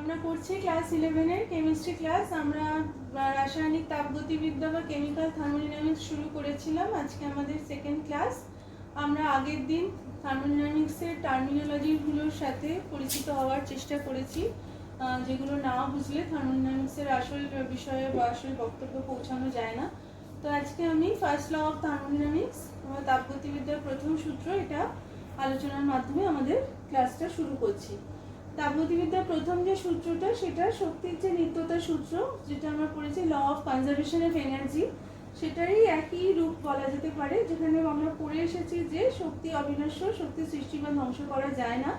আমরা করছি class 11-এর chemistry class. আমরা রাসায়নিক তাপগতিবিদ্যা বা কেমিক্যাল থার্মোডাইনামিক্স শুরু করেছিলাম। আজকে আমাদের সেকেন্ড ক্লাস। আমরা আগের দিন থার্মোডাইনামিক্সের টার্মিনোলজিগুলোর সাথে পরিচিত হওয়ার চেষ্টা করেছি, যেগুলো না বুঝলে থার্মোডাইনামিক্সের আসল বিষয়ে বা আসল বক্তব্য পৌঁছানো যায় না। তো আজকে আমি ফার্স্ট ল অফ থার্মোডাইনামিক্স, তাপগতিবিদ্যার প্রথম সূত্র, এটা আলোচনার মাধ্যমে আমাদের ক্লাসটা শুরু করছি। তাপগতিবিদ্যার প্রথম যে সূত্রটা সেটা শক্তির যে নিত্যতার সূত্র, যেটা আমরা পড়েছি law of conservation of energy, সেটারই একই রূপ বলা যেতে পারে, যেখানে আমরা পড়ে এসেছি যে শক্তি অবিনশ্বর, শক্তি সৃষ্টি বা ধ্বংস করা যায় না,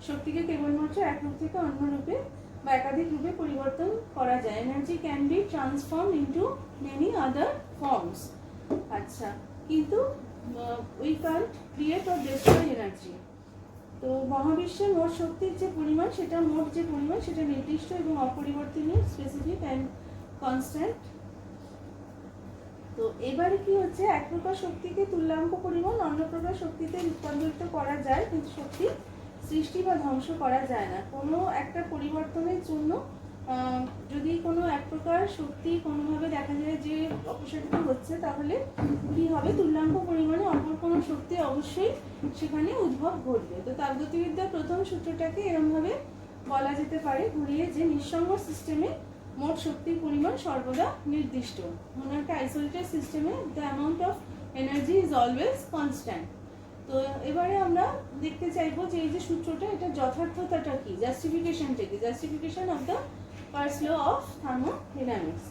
শক্তিকে কেবলমাত্র এক রূপ থেকে অন্য রূপে বা একাধিক রূপে পরিবর্তন করা যায়। Energy can be transform into many other forms. আচ্ছা, কিন্তু we can't create or destroy energy. তো মহাবিশ্বের মোট শক্তির যে পরিমাণ, সেটা নির্দিষ্ট এবং অপরিবর্তনীয়, স্পেসিফিক অ্যান্ড কনস্ট্যান্ট। তো এবারে কি হচ্ছে, এক প্রকার শক্তিকে তুল্যাঙ্ক পরিমাণ অন্য প্রকার শক্তিতে রূপান্তরিত করা যায়, কিন্তু শক্তি সৃষ্টি বা ধ্বংস করা যায় না। কোনো একটা পরিবর্তনের জন্য যদি কোনো এক প্রকার শক্তি কোনোভাবে দেখা যায় যে অপসারিত হচ্ছে, তাহলে কি হবে, তুল্যাঙ্ক পরিমাণে অপর কোনো শক্তি অবশ্যই সেখানে উদ্ভব ঘটবে। তো তাপগতিবিদ্যার প্রথম সূত্রটাকে এরমভাবে বলা যেতে পারে ঘুরিয়ে, যে নিঃসঙ্গ সিস্টেমে মোট শক্তির পরিমাণ সর্বদা নির্দিষ্ট। মানে একটা আইসোলেটেড সিস্টেমে the amount of energy is always constant. তো এবারে আমরা দেখতে চাইবো যে এই যে সূত্রটা, এটা যথার্থতাটা কি, জাস্টিফিকেশনটা কি, justification of the first law of thermodynamics.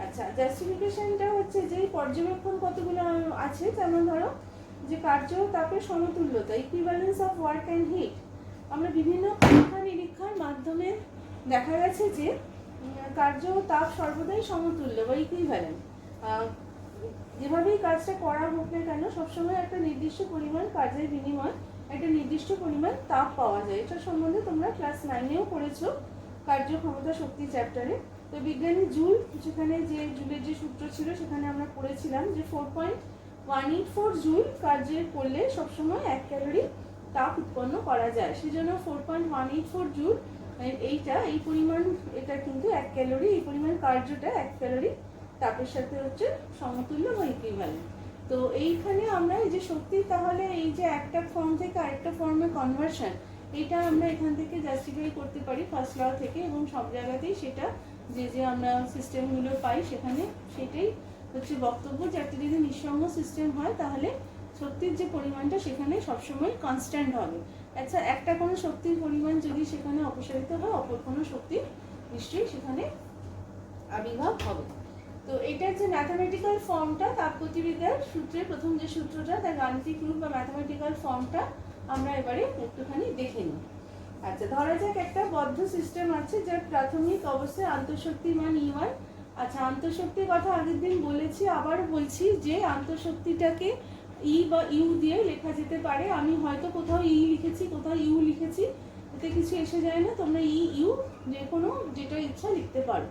আচ্ছা, জাস্টিফিকেশনটা হচ্ছে যে পর্যবেক্ষণ কতগুলো আছে, যেমন ধরো যে কার্য তাপের সমতুল্যতা, equivalence of work and heat. আমরা বিভিন্ন পরীক্ষা নিরীক্ষার মাধ্যমে দেখা গেছে যে কার্য তাপ সর্বদাই সমতুল্য বা ইকুইভ্যালেন্ট। যেভাবেই কাজটা করা হোক না কেন, সবসময় একটা নির্দিষ্ট পরিমাণ কাজের বিনিময়ে একটা নির্দিষ্ট পরিমাণ তাপ পাওয়া যায়। এটা সম্বন্ধে তোমরা ক্লাস 9-এও পড়েছো, কার্যক্ষমতা শক্তি চ্যাপ্টারে। তো বিজ্ঞানী জুল, সেখানে যে জুলের যে সূত্র ছিল সেখানে আমরা পড়েছিলাম যে 4.184 জুল কার্যের করলে সবসময় 1 ক্যালোরি তাপ উৎপন্ন করা যায়। সেজন্য 4.184 জুল এই পরিমাণ, এটা কিন্তু 1 ক্যালোরি, এই পরিমাণ কার্যটা 1 ক্যালোরি তাপের সাথে হচ্ছে সমতুল্য বা ইকুইভ্যালেন্ট। তো এইখানে আমরা এই যে শক্তি, তাহলে এই যে একটা ফর্ম থেকে আরেকটা ফর্মে কনভার্সন, এটা আমরা এখান থেকে জাস্টিফাই করতে পারি ফার্স্ট ল থেকে, এবং সব জায়গাতেই সেটা যে আমরা সিস্টেমগুলো পাই সেখানে সেটাই হচ্ছে বক্তব্য, যে একটা যদি নিঃসঙ্গ সিস্টেম হয় তাহলে শক্তির যে পরিমাণটা সেখানে সবসময় কনস্ট্যান্ট হবে। আচ্ছা, একটা কোনো শক্তির পরিমাণ যদি সেখানে অপসারিত হয়, অপর কোনো শক্তি নিশ্চয়ই সেখানে আবির্ভাব হবে। তো এটার যে ম্যাথামেটিক্যাল ফর্মটা, তাপগতিবিদ্যার সূত্রের প্রথম যে সূত্রটা, তার গাণিতিক রূপ বা ম্যাথামেটিক্যাল ফর্মটা আমরা এবারে একটুখানি দেখে নিই। আচ্ছা, ধরা যাক একটা বদ্ধ সিস্টেম আছে যার প্রাথমিক অবস্থায় আন্তঃশক্তির মান E1। আচ্ছা, আন্তঃশক্তির কথা আগের দিন বলেছি, আবার বলছি যে আন্তঃশক্তিটাকে ই বা ইউ দিয়ে লেখা যেতে পারে। আমি হয়তো কোথাও ই লিখেছি, কোথাও ইউ লিখেছি, এতে কিছু এসে যায় না, তোমরা ই ইউ যে কোনো যেটা ইচ্ছা লিখতে পারো।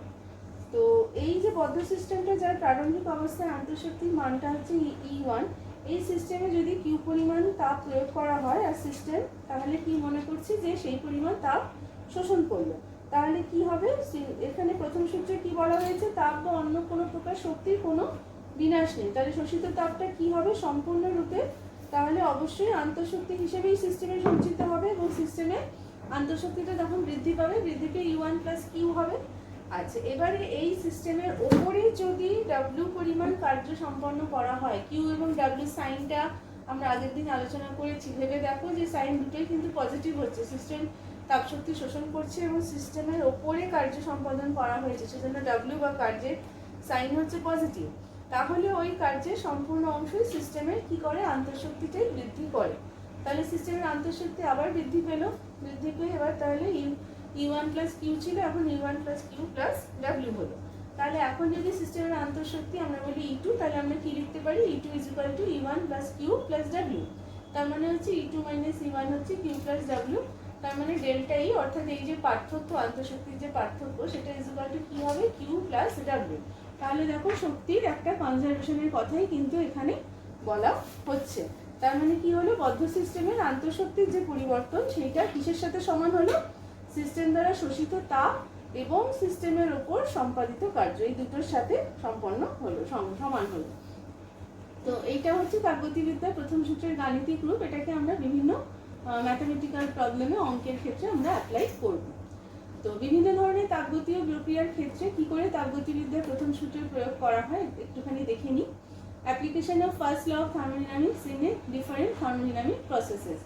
তো এই যে বদ্ধ সিস্টেমটা যার প্রারম্ভিক অবস্থায় আন্তঃশক্তির মানটা হচ্ছে E1, এই সিস্টেমে যদি কিউ পরিমাণ তাপ প্রয়োগ করা হয় আর সিস্টেম, তাহলে কি মনে করছি যে সেই পরিমাণ তাপ শোষণ করলো, তাহলে কি হবে, এখানে প্রথম সূত্রে কি বলা হয়েছে, তাপ বা অন্য কোনো প্রকার শক্তির কোনো বিনাশ নেই। তাহলে শোষিত তাপটা কি হবে সম্পূর্ণরূপে, তাহলে অবশ্যই আন্তঃশক্তি হিসেবেই সিস্টেমে সঞ্চিত হবে, এবং সিস্টেমে আন্তঃশক্তিটা যখন বৃদ্ধি পাবে, বৃদ্ধিতে U1 প্লাস কিউ হবে। আচ্ছা, এবারে এই সিস্টেমের ওপরে যদি W পরিমাণ কার্য সম্পন্ন করা হয়, কিউ এবং W সাইনটা আমরা আগের দিন আলোচনা করেছি, ভেবে দেখো যে সাইন দুটোই কিন্তু পজিটিভ হচ্ছে, সিস্টেম তাপশক্তি শোষণ করছে এবং সিস্টেমের ওপরে কার্য সম্পাদন করা হয়েছে, সেজন্য W বা কার্যের সাইন হচ্ছে পজিটিভ। তাহলে ওই কার্যের সম্পূর্ণ অংশই সিস্টেমের কি করে, আন্তঃশক্তিটাই বৃদ্ধি করে। তাহলে সিস্টেমের আন্তঃশক্তি আবার বৃদ্ধি পেলো, বৃদ্ধি পেয়ে এবার তাহলে E1 প্লাস কিউ ছিল, এখন E1 plus Q plus W হলো। তাহলে এখন যদি সিস্টেমের আন্তঃশক্তি আমরা বলি E2, তাহলে আমরা কি লিখতে পারি, E2 is equal to E1 plus Q plus W। তার মানে হচ্ছে E2 মাইনাস E1 হচ্ছে কিউ প্লাস W। তার মানে ডেল্টা ই, অর্থাৎ এই যে পার্থক্য, আন্তঃশক্তির যে পার্থক্য, সেটা ইজ ইকুয়াল টু কি হবে, কিউ প্লাস W। তাহলে দেখো শক্তির একটা কনজারভেশনের কথাই কিন্তু এখানে বলা হচ্ছে। তার মানে কি হলো, বদ্ধ সিস্টেমের আন্তঃশক্তির যে পরিবর্তন, সেইটা কিসের সাথে সমান হলো, সিস্টেম দ্বারা শোষিত তাপ এবং সিস্টেমের ওপর সম্পাদিত কার্য, এই দুটোর সাথে সম্পন্ন হলো, সমান হলো। তো এইটা হচ্ছে তাপগতিবিদ্যার প্রথম সূত্রের গাণিতিক রূপ। এটাকে আমরা বিভিন্ন ম্যাথমেটিক্যাল প্রবলেমে, অঙ্কের ক্ষেত্রে আমরা অ্যাপ্লাই করব। তো বিভিন্ন ধরনের তাপগতীয় প্রক্রিয়ার ক্ষেত্রে কি করে তাপগতিবিদ্যার প্রথম সূত্রের প্রয়োগ করা হয় একটুখানি দেখে নিই। Application of first law of thermodynamics in a different thermodynamic processes.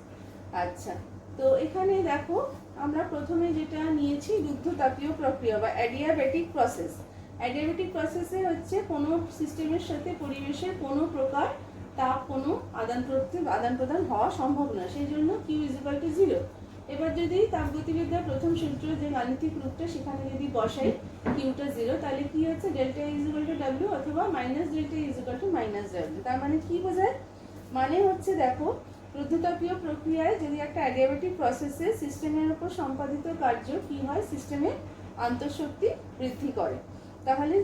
আচ্ছা, তো এখানে দেখো আমরা প্রথমে যেটা নিয়েছি রুদ্ধতাপীয় প্রক্রিয়া বা অ্যাডিয়াবেটিক প্রসেস। অ্যাডিয়াবেটিক প্রসেসে হচ্ছে কোনো সিস্টেমের সাথে পরিবেশের কোনো প্রকার তাপ কোনো আদান প্রদান হওয়া সম্ভব না, সেই জন্য কিউ ইজ ইকুয়াল টু 0। এবার যদি তাপগতিবিদ্যার প্রথম সূত্র যে গাণিতিক রূপটা সেখানে যদি বসাই কিউটা 0, তাহলে কি হচ্ছে delta is equal to W অথবা minus delta is equal to minus W. তার মানে কি বোঝায়? মানে হচ্ছে দেখো রুদ্ধতাপীয় প্রক্রিয়ায় যদি একটা অ্যাডিয়াবেটিক প্রসেসে সিস্টেমের উপর সম্পাদিত কার্য কি হয়, সিস্টেমের আন্তঃশক্তি বৃদ্ধি করে। তাহলে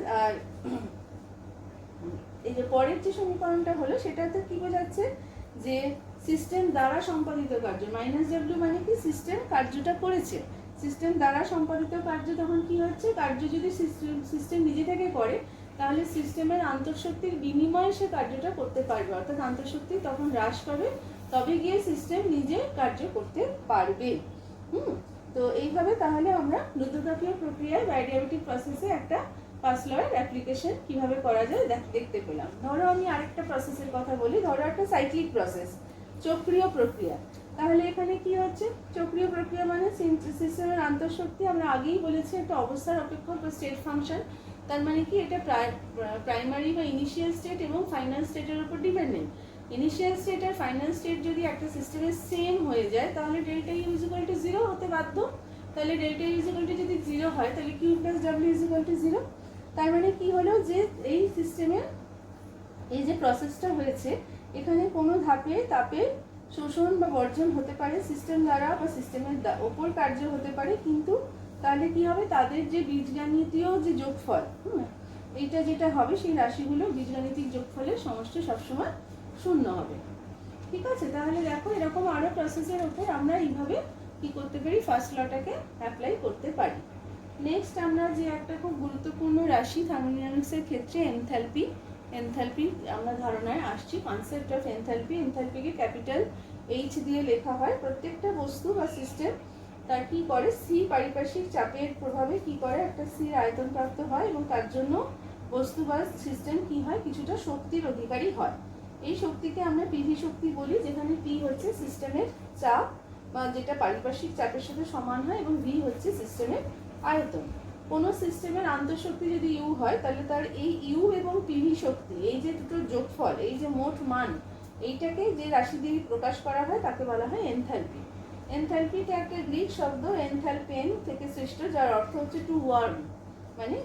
এই যে পরের যে সমীকরণটা হলো সেটাতে কি বোঝাচ্ছে যে সিস্টেম দ্বারা সম্পাদিত কার্য, মাইনাস ডাব্লিউ মানে কি সিস্টেম কার্যটা করেছে, সিস্টেম দ্বারা সম্পাদিত কার্য তখন কি হচ্ছে, কার্য যদি সিস্টেম নিজে থেকে করে তাহলে সিস্টেমের আন্তঃশক্তির বিনিময়ে সে কার্যটা করতে পারবে, অর্থাৎ আন্তঃশক্তি তখন হ্রাস পাবে, তবে গিয়ে সিস্টেম নিজে কার্য করতে পারবে। তো এইভাবে তাহলে আমরা রুদ্ধতাপীয় প্রক্রিয়ায় বা অ্যাডিয়াবেটিক প্রসেসে একটা ফার্স্ট লয়ের অ্যাপ্লিকেশন কিভাবে করা যায় দেখতে পেলাম। ধরো আমি আরেকটা প্রসেসের কথা বলি, ধরো একটা সাইক্লিক প্রসেস, চক্রীয় প্রক্রিয়া। তাহলে এখানে কি হচ্ছে, চক্রীয় প্রক্রিয়া মানে সিস্টেমের আন্তঃশক্তি আমরা আগেই বলেছি একটা অবস্থার অপেক্ষক বা স্টেট ফাংশন। তার মানে কি এটা প্রাইমারি বা ইনিশিয়াল স্টেট এবং ফাইনাল স্টেটের উপর ডিপেন্ডেন্ট। ইনিশিয়াল স্টেট আর ফাইনাল স্টেট যদি একটা সিস্টেমের সেম হয়ে যায় তাহলে delta U is equal to 0 হতে বাধ্য। তাহলে delta U is equal to যদি 0 হয় তাহলে Q plus W is equal to 0। তার মানে কি হলো যে এই সিস্টেমের এই যে প্রসেসটা হয়েছে এখানে কোনো ধাপে তাপের শোষণ বা বর্জন হতে পারে সিস্টেম দ্বারা বা সিস্টেমের ওপর কার্য হতে পারে, কিন্তু তাহলে কি হবে তাদের যে বীজগাণিতীয় যে যোগফল এইটা যেটা হবে সেই রাশিগুলো বীজগাণিতিক যোগফলের সমষ্টি সবসময় 0 হবে। ঠিক আছে, তাহলে দেখো এরকম আরো প্রসেসের উপর আমরা এইভাবে কি করতে পারি, ফার্স্ট লটাকে অ্যাপ্লাই করতে পারি। নেক্সট আমরা যে একটা খুব গুরুত্বপূর্ণ রাশি থার্মোডাইনামিক্সের ক্ষেত্রে এনথালপি, এনথালপি আমরা ধারণায় আসছি, কনসেপ্ট অফ এনথালপি। এনথালপিকে ক্যাপিটাল এইচ দিয়ে লেখা হয়। প্রত্যেকটা বস্তু বা সিস্টেম তার কি করে, সি পারিপার্শ্বিক চাপের প্রভাবে কি করে একটা সির আয়তন প্রাপ্ত হয় এবং তার জন্য বস্তু বা সিস্টেম কি হয় কিছুটা শক্তির অধিকারী হয়। এই শক্তিকে আমরা পিভি শক্তি বলি, যেখানে পি হচ্ছে সিস্টেমের চাপ বা যেটা পারিপার্শ্বিক চাপের সাথে সমান হয় এবং ভি হচ্ছে সিস্টেমের আয়তন। কোনো সিস্টেমের আন্তঃশক্তি যদি ইউ হয় তাহলে তার এই ইউ এবং পিভি শক্তি এই যে দুটোর যোগফল, এই যে মোট মান, এইটাকে যে রাশি দিয়ে প্রকাশ করা হয় তাকে বলা হয় এনথালপি। এনথালপিটা একটা গ্রিক শব্দ এনথালপেন থেকে সৃষ্ট, যার অর্থ হচ্ছে টু ওয়ার্ম, মানে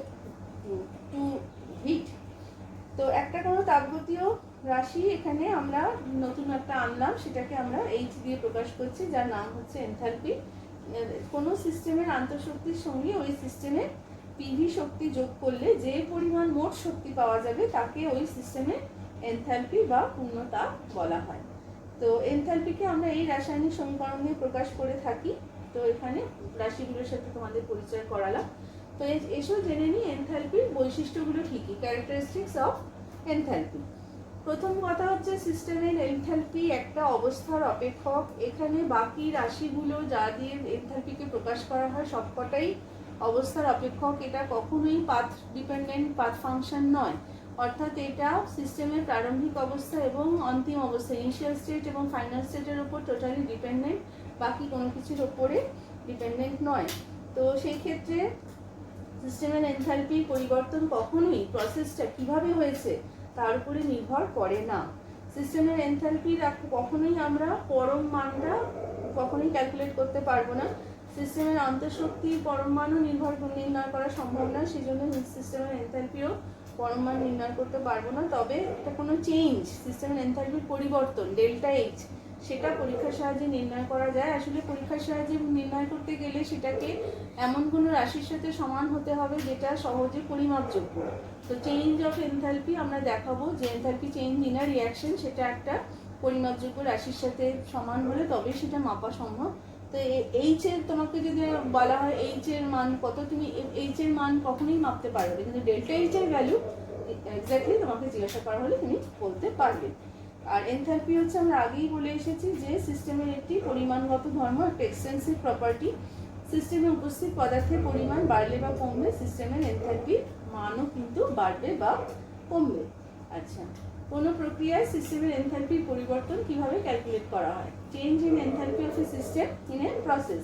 টু হিট। তো একটা কোনো তাপগতীয় রাশি এখানে আমরা নতুন একটা আনলাম, সেটাকে আমরা এইচ দিয়ে প্রকাশ করছি, যার নাম হচ্ছে এনথালপি। কোনো সিস্টেমের আন্তঃশক্তির সঙ্গে ওই সিস্টেমের পিভি শক্তি যোগ করলে যে পরিমাণ মোট শক্তি পাওয়া যাবে তাকে ওই সিস্টেমের এনথালপি বা পূর্ণতাপ বলা হয়। তো এনথালপিকে আমরা এই রাসায়নিক সমীকরণ দিয়ে প্রকাশ করে থাকি। তো এখানে রাশিগুলোর সাথে তোমাদের পরিচয় করালাম। তো এসো জেনে নিই এনথালপির বৈশিষ্ট্যগুলো কী কী, ক্যারেক্টারিস্টিক্স অফ এনথালপি। প্রথম কথা হচ্ছে সিস্টেমের এনথালপি একটা অবস্থার অপেক্ষক। এখানে বাকি রাশিগুলো যা দিয়ে এনথালপিকে প্রকাশ করা হয় সবকটাই অবস্থার অপেক্ষক। এটা কখনোই পাথ ডিপেন্ডেন্ট পাথ ফাংশন নয়, অর্থাৎ এটা সিস্টেমের প্রারম্ভিক অবস্থা এবং অন্তিম অবস্থা ইনিশিয়াল স্টেট এবং ফাইনাল স্টেটের উপর টোটালি ডিপেন্ডেন্ট, বাকি কোনো কিছুর ওপরে ডিপেন্ডেন্ট নয়। তো সেই ক্ষেত্রে সিস্টেমের এনথালপি পরিবর্তন কখনোই প্রসেসটা কিভাবে হয়েছে তার উপরে নির্ভর করে না। সিস্টেমের এনথালপি কখনোই আমরা পরম মানটা কখনোই ক্যালকুলেট করতে পারবো না। সিস্টেমের আন্তঃশক্তির পরম মানও নির্ণয় করা সম্ভব না, সেই জন্য সিস্টেমের এনথালপিও পরম মান নির্ণয় করতে পারবো না। তবে এটা কোনো চেঞ্জ, সিস্টেমের এনথালপির পরিবর্তন ডেল্টা এইচ, সেটা পরীক্ষার সাহায্যে নির্ণয় করা যায়। আসলে পরীক্ষার সাহায্যে নির্ণয় করতে গেলে সেটাকে এমন কোনো রাশির সাথে সমান হতে হবে যেটা সহজে পরিমাপযোগ্য। তো চেঞ্জ অফ এনথালপি আমরা দেখাবো যে enthalpy change in a reaction সেটা একটা পরিমাপযোগ্য রাশির সাথে সমান হলে তবে সেটা মাপা সম্ভব, তো এইচ এর তোমাকে যদি বলা হয় এইচ এর মান কত, তুমি এইচ এর মান কখনোই মাপতে পারবে না, কিন্তু ডেল্টা এইচ এর ভ্যালু এক্স্যাক্টলি তোমাকে জিজ্ঞাসা করা হলে তুমি বলতে পারবে। আর এনথালপি হচ্ছে আমরা আগেই বলে এসেছি যে সিস্টেমের একটি পরিমাণগত ধর্ম, একটা এক্সটেন্সিভ প্রপার্টি। সিস্টেমে উপস্থিত পদার্থের পরিমাণ বাড়লে বা কমলে সিস্টেমের এনথালপির মানও কিন্তু বাড়বে বা কমবে। আচ্ছা, কোনো প্রক্রিয়ায় সিস্টেমের এনথালপির পরিবর্তন কিভাবে ক্যালকুলেট করা হয়? Change in enthalpy of a system in a process.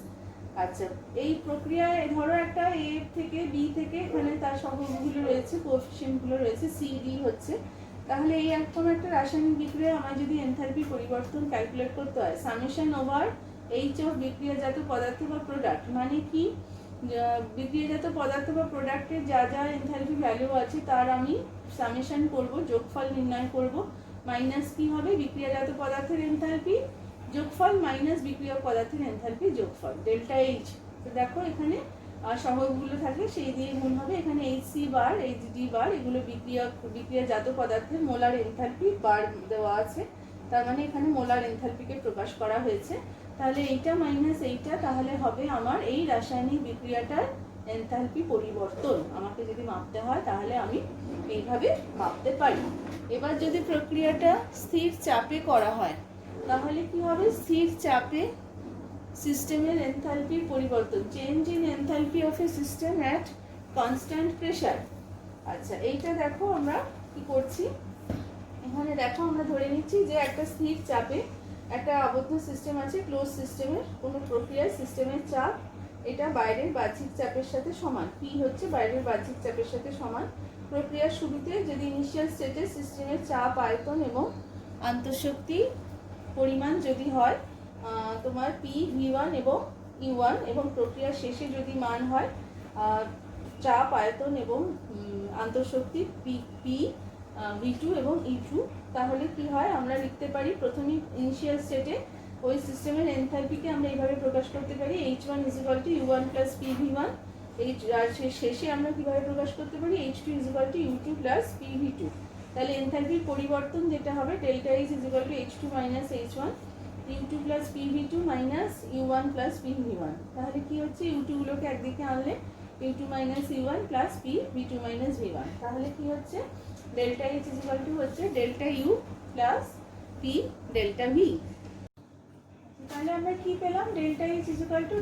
আচ্ছা, এই প্রক্রিয়ায় ধরো একটা এ থেকে বি থেকে এখানে তার সহগগুলো রয়েছে, কোএফিসিয়েন্টগুলো রয়েছে, সি ডি হচ্ছে। তাহলে এই কোনো একটা রাসায়নিক বিক্রিয়া আমার যদি এনথালপি পরিবর্তন ক্যালকুলেট করতে হয়, সামেশন ওভার এইচ অফ বিক্রিয়াজাত পদার্থ বা প্রোডাক্ট, মানে কি বিক্রিয়াজাত পদার্থ বা প্রোডাক্টের যা যা এনথালপি ভ্যালু আছে তার আমি সামেশন করব, যোগফল নির্ণয় করব, মাইনাস কি হবে বিক্রিয়াজাত পদার্থের এনথালপি যোগফল মাইনাস বিক্রিয়ক পদার্থের এনথালপি যোগফল, ডেল্টা এইচ। তো দেখো এখানে সহগগুলো থাকলে সেই দিয়ে গুণ হবে। এখানে H C bar, H D bar, এগুলো বিক্রিয়াজাত পদার্থের মোলার এনথালপি বার দেওয়া আছে, তার মানে এখানে মোলার এনথালপিকে প্রকাশ করা হয়েছে। তাহলে এইটা মাইনাস এইটা, তাহলে হবে আমার এই রাসায়নিক বিক্রিয়াটার এনথালপি পরিবর্তন। আমাকে যদি মাপতে হয় তাহলে আমি এইভাবে মাপতে পারি। এবার যদি প্রক্রিয়াটা স্থির চাপে করা হয় তাহলে কি হবে? স্থির চাপে সিস্টেমের এনথালপির পরিবর্তন, change in enthalpy of a system at constant pressure. আচ্ছা, এইটা দেখো আমরা কি করছি, এখানে দেখো আমরা ধরে নিচ্ছি যে একটা স্থির চাপে একটা আবদ্ধ সিস্টেম আছে, ক্লোজ সিস্টেমের কোনো প্রক্রিয়ার সিস্টেমের চাপ এটা বাইরের বাহ্যিক চাপের সাথে সমান, পি হচ্ছে বাইরের বাহ্যিক চাপের সাথে সমান। প্রক্রিয়ার শুরুতে যদি ইনিশিয়াল স্টেটে সিস্টেমের চাপ, আয়তন এবং আন্তঃশক্তি পরিমাণ যদি হয় তোমার পি ভি1 এবং ইউ1, এবং প্রক্রিয়ার শেষে যদি মান হয় চাপ, আয়তন এবং আন্তঃশক্তি পি ভি2 এবং ই2, তাহলে কি হয় আমরা লিখতে পারি প্রথমে ইনিশিয়াল স্টেটে ওই সিস্টেমের এনথালপিকে আমরা এইভাবে প্রকাশ করতে পারি h1 = u1 + pv1, আর শেষে আমরা কিভাবে প্রকাশ করতে পারি h2 = u2 + pv2। তাহলে এনথালপির পরিবর্তন যেটা হবে delta H = h2 - h1 u2 + pv2 - u1 + pv1। তাহলে কি হচ্ছে u2 গুলোকে একদিকে আনলে u2 - u1 + pv2 - v1, তাহলে কি হচ্ছে ডেল্টা H হচ্ছে delta u + p delta v। তাহলে আমরা কি পেলাম? Delta H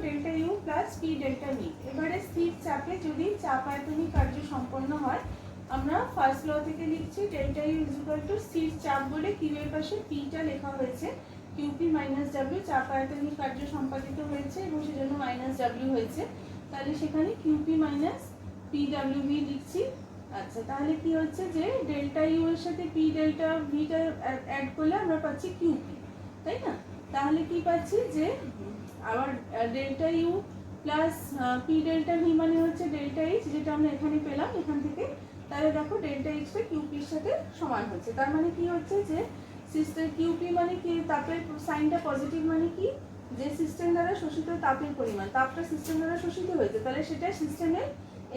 delta u + p delta v। এবারে স্থির চাপে যদি চাপ আয়তনিক কার্য সম্পন্ন হয় আমরা ফার্স্ট ল থেকে লিখছি ডেল্টা u স্থির চাপ বলে কিউ এর পাশে p টা লেখা হয়েছে, qp - w, চাপ আয়তনিক কার্য সম্পাদিত হয়েছে এবং সেজন্য -w হয়েছে, তাহলে সেখানে qp - pwv লিখছি। আচ্ছা, তাহলে কি হচ্ছে যে ডেল্টা ইউ এর সাথে পি ডেল্টা ভিটা অ্যাড করলে আমরা পাচ্ছি কিউপি, তাই না? তাহলে কি পাচ্ছি যে আবার delta U plus P delta V মানে হচ্ছে ডেল্টা এইচ, যেটা আমরা এখানে পেলাম এখান থেকে। তাহলে দেখো ডেল্টা এইচটা কিউপির সাথে সমান হচ্ছে, তার মানে কি হচ্ছে যে সিস্টেম কিউপি মানে কি, তাপের সাইনটা পজিটিভ, মানে কি যে সিস্টেম দ্বারা শোষিত তাপের পরিমাণ, তাপটা সিস্টেম দ্বারা শোষিত হয়েছে, তাহলে সেটা সিস্টেমের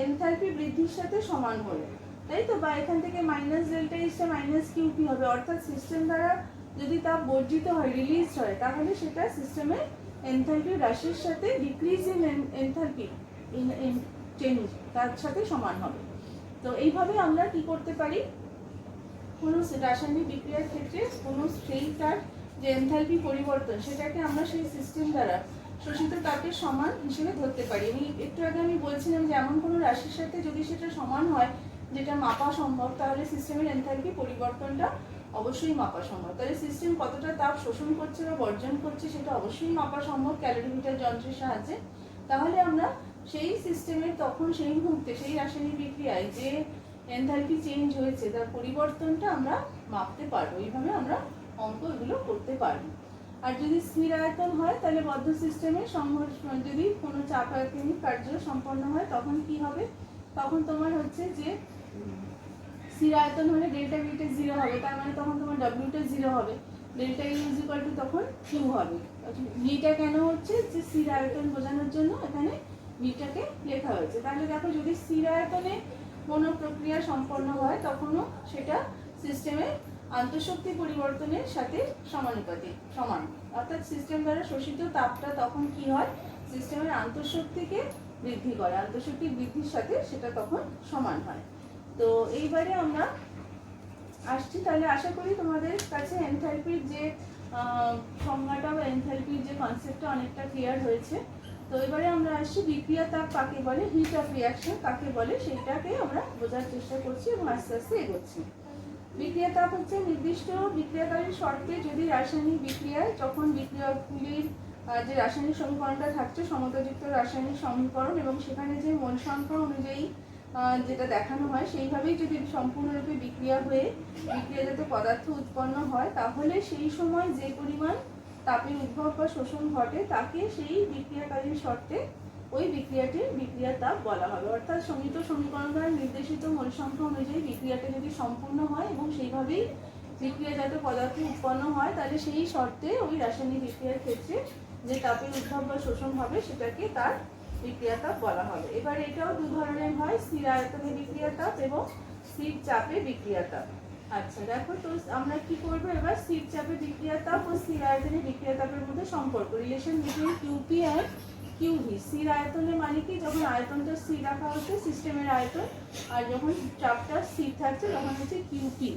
এনথালপি বৃদ্ধির সাথে সমান হলো, তাই তো? বা এখান থেকে মাইনাস ডেল্টা এইচটা মাইনাস কিউপি হবে, অর্থাৎ সিস্টেম দ্বারা যদি তাপ বর্জিত হয়, রিলিজ হয়, তাহলে সেটা সিস্টেমের এনথালপি হ্রাসের সাথে ডিক্রিজ ইন এনথালপি চেঞ্জ তার সাথে সমান হবে। তো এইভাবে আমরা কি করতে পারি, কোনো রাসায়নিক বিক্রিয়ার ক্ষেত্রে কোনো সেইটার যে এনথালপি পরিবর্তন সেটাকে আমরা সেই সিস্টেম দ্বারা শোষিত তাপের সমান হিসেবে ধরতে পারি। একটু আগে আমি বলছিলাম যে এমন কোনো রাশির সাথে যদি সেটা সমান হয় যেটা মাপা সম্ভব, তাহলে সিস্টেমের এনথালপি পরিবর্তনটা অবশ্যই মাপা সম্ভব। তাহলে সিস্টেম কতটা তাপ শোষণ করছে বা বর্জন করছে সেটা অবশ্যই মাপা সম্ভব ক্যালোরিমিটার যন্ত্রের সাহায্যে। তাহলে আমরা সেই সিস্টেমের তখন সেই মুহূর্তে সেই রাসায়নিক বিক্রিয়ায় যে এনথালপি চেঞ্জ হয়েছে তার পরিবর্তনটা আমরা মাপতে পারবো, এইভাবে আমরা অঙ্ক এগুলো করতে পারবো। আর যদি স্থির আয়তন হয় তাহলে বদ্ধ সিস্টেমের যদি কোনো চাপ আয়তনিক কার্য সম্পন্ন হয় তখন কি হবে, তখন তোমার হচ্ছে যে স্থির আয়তন হলে ডেল্টা ভিটা 0 হবে, তার মানে তখন তোমার ডব্লিউটা 0 হবে, ডেল্টা ইউ = তখন কিউ হবে। ভিটা কেন হচ্ছে যে স্থির আয়তন বোঝানোর জন্য এখানে ভিটাকে লেখা হয়েছে। তাহলে দেখো যদি স্থির আয়তনে কোনো প্রক্রিয়া সম্পন্ন হয় তখনও সেটা সিস্টেমে আন্তঃশক্তি পরিবর্তনের সাথে সমানুপাতিক সমান, অর্থাৎ সিস্টেম দ্বারা শোষিত তাপটা তখন কি হয়, সিস্টেমের আন্তঃশক্তিকে বৃদ্ধি করে, আন্তঃশক্তি বৃদ্ধির সাথে সেটা তখন সমান হয়। তো এইবারে আমরা আসছি, তাহলে আশা করি তোমাদের কাছে এনথালপির যে সংজ্ঞাটা বা এনথালপির যে কনসেপ্টটা অনেকটা ক্লিয়ার হয়েছে। তো এবারে আমরা আসছি বিক্রিয়া তাপ কাকে বলে, হিট অফ রিয়াকশন কাকে বলে, সেটাকে আমরা বোঝার চেষ্টা করছি এবং আস্তে আস্তে এগোচ্ছি। বিক্রিয়া তাপ হচ্ছে নির্দিষ্ট বিক্রিয়াকারীর শর্তে যদি রাসায়নিক বিক্রিয়ায় যখন বিক্রিয়াগুলির যে রাসায়নিক সমীকরণটা থাকছে সমতাযুক্ত রাসায়নিক সমীকরণ এবং সেখানে যে মোল সংখ্যা অনুযায়ী যেটা দেখানো হয় সেইভাবেই যদি সম্পূর্ণরূপে বিক্রিয়া হয়ে বিক্রিয়াজাত পদার্থ উৎপন্ন হয়, তাহলে সেই সময় যে পরিমাণ তাপের উদ্ভব বা শোষণ ঘটে তাকে সেই বিক্রিয়াকারীর শর্তে ওই বিক্রিয়াটির বিক্রিয়া তাপ বলা হবে। অর্থাৎ সমীত সমীকরণ দ্বারা নির্দেশিত মোল সংখ্যা অনুযায়ী বিক্রিয়াটা যদি সম্পূর্ণ হয় এবং সেইভাবেই বিক্রিয়াজাত পদার্থ উৎপন্ন হয়, তাহলে সেই শর্তে ওই রাসায়নিক বিক্রিয়ার ক্ষেত্রে যে তাপের উদ্ভব বা শোষণ হবে সেটাকে তার বিক্রিয়া তাপ বলা হবে। এবার এটাও দু ধরনের হয়, স্থির আয়তনে বিক্রিয়া তাপ এবং স্থির চাপে বিক্রিয়া তাপ। আচ্ছা দেখো, তো আমরা কি করবো এবার, স্থির চাপে বিক্রিয়া তাপ ও স্থির আয়তনে বিক্রিয়া তাপের মধ্যে সম্পর্ক, relation between QP and QV. স্থির আয়তনে মানে কি, যখন আয়তনটা স্থির রাখা হচ্ছে সিস্টেমের আয়তন, আর যখন চাপটা স্থির থাকছে তখন হচ্ছে কিউপি।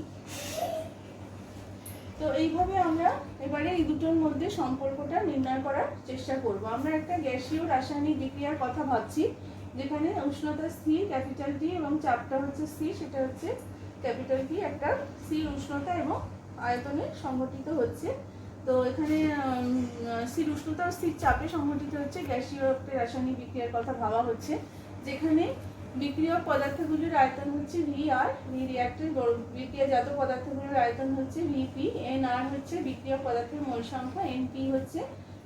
তো এইভাবে আমরা এবারে এই দুটোর মধ্যে সম্পর্কটা নির্ণয় করার চেষ্টা করব। আমরা একটা গ্যাসীয় রাসায়নিক বিক্রিয়ার কথা ভাবছি, যেখানে উষ্ণতা স্থির ক্যাপিটাল টি এবং চাপটা হচ্ছে স্থির, সেটা হচ্ছে ক্যাপিটাল টি, একটা স্থির উষ্ণতা এবং আয়তনে সংঘটিত হচ্ছে। তো এখানে স্থির উষ্ণতা ও স্থির চাপে সংঘটিত হচ্ছে গ্যাসীয় একটা রাসায়নিক বিক্রিয়ার কথা ভাবা হচ্ছে, যেখানে বিক্রিয়ক পদার্থগুলির আয়তন হচ্ছে ভি আর, ভি রিঅ্যাক্টর বিক্রিয়াজাত পদার্থগুলির আয়তন হচ্ছে ভিপি, এন আর হচ্ছে বিক্রিয়ক পদার্থের মোল সংখ্যা, এন পি হচ্ছে